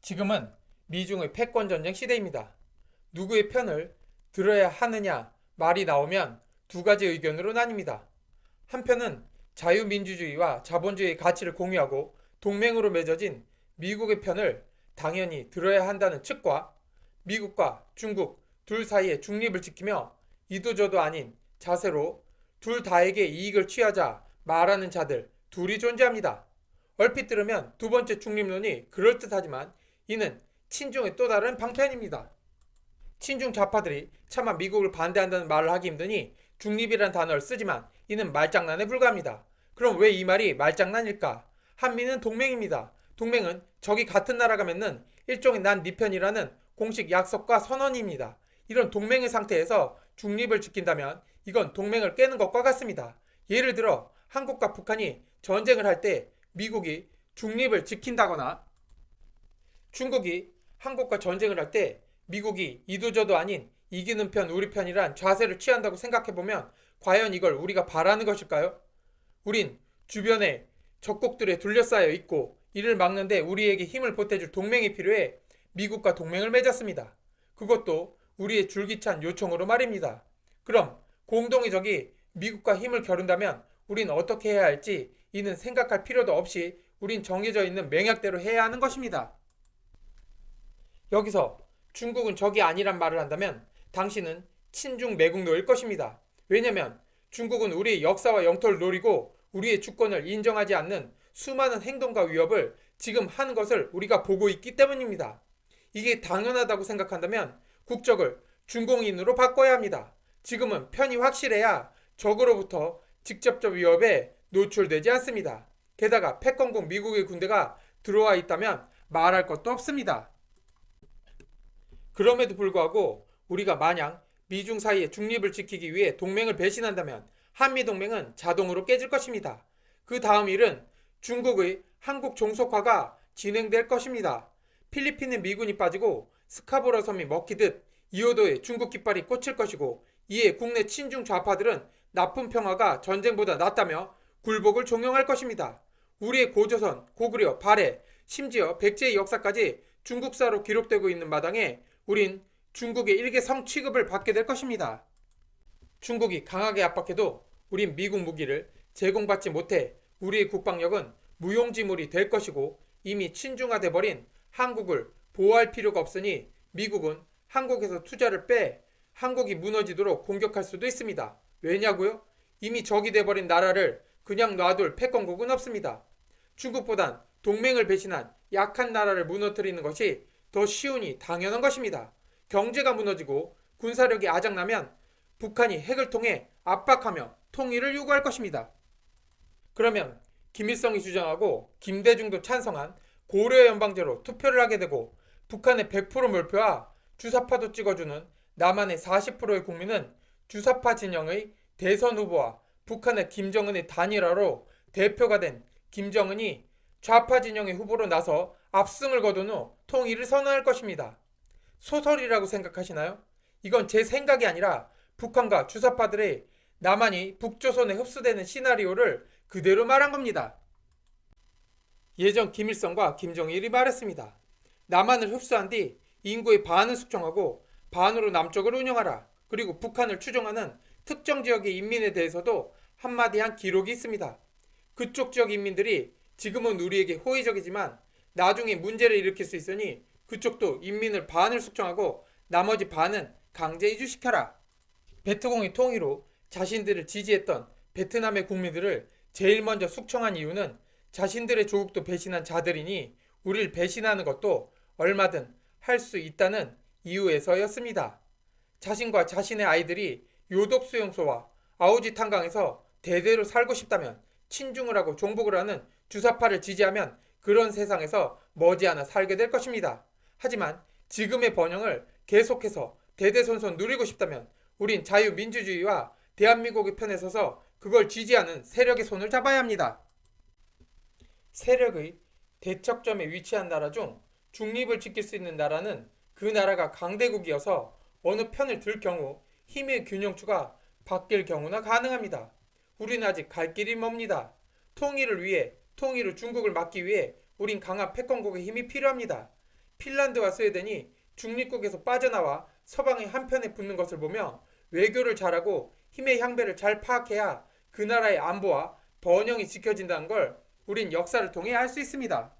지금은 미중의 패권전쟁 시대입니다. 누구의 편을 들어야 하느냐 말이 나오면 두 가지 의견으로 나뉩니다. 한편은 자유민주주의와 자본주의의 가치를 공유하고 동맹으로 맺어진 미국의 편을 당연히 들어야 한다는 측과 미국과 중국 둘 사이의 중립을 지키며 이도저도 아닌 자세로 둘 다에게 이익을 취하자 말하는 자들 둘이 존재합니다. 얼핏 들으면 두 번째 중립론이 그럴듯하지만 이는 친중의 또 다른 방편입니다. 친중 좌파들이 차마 미국을 반대한다는 말을 하기 힘드니 중립이란 단어를 쓰지만 이는 말장난에 불과합니다. 그럼 왜 이 말이 말장난일까? 한미는 동맹입니다. 동맹은 적이 같은 나라가 맺는 일종의 난 네 편이라는 공식 약속과 선언입니다. 이런 동맹의 상태에서 중립을 지킨다면 이건 동맹을 깨는 것과 같습니다. 예를 들어 한국과 북한이 전쟁을 할 때 미국이 중립을 지킨다거나 중국이 한국과 전쟁을 할 때 미국이 이도저도 아닌 이기는 편 우리 편이란 자세를 취한다고 생각해보면 과연 이걸 우리가 바라는 것일까요? 우린 주변에 적국들에 둘러싸여 있고 이를 막는데 우리에게 힘을 보태줄 동맹이 필요해 미국과 동맹을 맺었습니다. 그것도 우리의 줄기찬 요청으로 말입니다. 그럼 공동의 적이 미국과 힘을 겨룬다면 우린 어떻게 해야 할지 이는 생각할 필요도 없이 우린 정해져 있는 맹약대로 해야 하는 것입니다. 여기서 중국은 적이 아니란 말을 한다면 당신은 친중 매국노일 것입니다. 왜냐면 중국은 우리의 역사와 영토를 노리고 우리의 주권을 인정하지 않는 수많은 행동과 위협을 지금 하는 것을 우리가 보고 있기 때문입니다. 이게 당연하다고 생각한다면 국적을 중공인으로 바꿔야 합니다. 지금은 편이 확실해야 적으로부터 직접적 위협에 노출되지 않습니다. 게다가 패권국 미국의 군대가 들어와 있다면 말할 것도 없습니다. 그럼에도 불구하고 우리가 마냥 미중 사이의 중립을 지키기 위해 동맹을 배신한다면 한미동맹은 자동으로 깨질 것입니다. 그 다음 일은 중국의 한국 종속화가 진행될 것입니다. 필리핀에 미군이 빠지고 스카보로 섬이 먹히듯 이호도에 중국 깃발이 꽂힐 것이고 이에 국내 친중 좌파들은 나쁜 평화가 전쟁보다 낫다며 굴복을 종용할 것입니다. 우리의 고조선, 고구려, 발해, 심지어 백제의 역사까지 중국사로 기록되고 있는 마당에 우린 중국의 일개 성 취급을 받게 될 것입니다. 중국이 강하게 압박해도 우린 미국 무기를 제공받지 못해 우리의 국방력은 무용지물이 될 것이고 이미 친중화돼 버린 한국을 보호할 필요가 없으니 미국은 한국에서 투자를 빼 한국이 무너지도록 공격할 수도 있습니다. 왜냐고요? 이미 적이 돼버린 나라를 그냥 놔둘 패권국은 없습니다. 중국보단 동맹을 배신한 약한 나라를 무너뜨리는 것이 더 쉬우니 당연한 것입니다. 경제가 무너지고 군사력이 아작나면 북한이 핵을 통해 압박하며 통일을 요구할 것입니다. 그러면 김일성이 주장하고 김대중도 찬성한 고려연방제로 투표를 하게 되고 북한의 100% 몰표와 주사파도 찍어주는 남한의 40%의 국민은 주사파 진영의 대선 후보와 북한의 김정은의 단일화로 대표가 된 김정은이 좌파 진영의 후보로 나서 압승을 거둔 후 통일을 선언할 것입니다. 소설이라고 생각하시나요? 이건 제 생각이 아니라 북한과 주사파들의 남한이 북조선에 흡수되는 시나리오를 그대로 말한 겁니다. 예전 김일성과 김정일이 말했습니다. 남한을 흡수한 뒤 인구의 반을 숙청하고 반으로 남쪽을 운영하라. 그리고 북한을 추종하는 특정 지역의 인민에 대해서도 한마디 한 기록이 있습니다. 그쪽 지역 인민들이 지금은 우리에게 호의적이지만 나중에 문제를 일으킬 수 있으니 그쪽도 인민을 반을 숙청하고 나머지 반은 강제 이주시켜라. 베트공의 통일 후 자신들을 지지했던 베트남의 국민들을 제일 먼저 숙청한 이유는 자신들의 조국도 배신한 자들이니 우리를 배신하는 것도 얼마든 할 수 있다는 이유에서였습니다. 자신과 자신의 아이들이 요독수용소와 아우지 탄강에서 대대로 살고 싶다면 친중을 하고 종북을 하는 주사파를 지지하면 그런 세상에서 머지않아 살게 될 것입니다. 하지만 지금의 번영을 계속해서 대대손손 누리고 싶다면 우린 자유민주주의와 대한민국의 편에 서서 그걸 지지하는 세력의 손을 잡아야 합니다. 세력의 대척점에 위치한 나라 중 중립을 지킬 수 있는 나라는 그 나라가 강대국이어서 어느 편을 들 경우 힘의 균형추가 바뀔 경우나 가능합니다. 우리는 아직 갈 길이 멉니다. 통일을 위해, 통일 후 중국을 막기 위해 우린 강한 패권국의 힘이 필요합니다. 핀란드와 스웨덴이 중립국에서 빠져나와 서방의 한편에 붙는 것을 보며 외교를 잘하고 힘의 향배를 잘 파악해야 그 나라의 안보와 번영이 지켜진다는 걸 우린 역사를 통해 알 수 있습니다.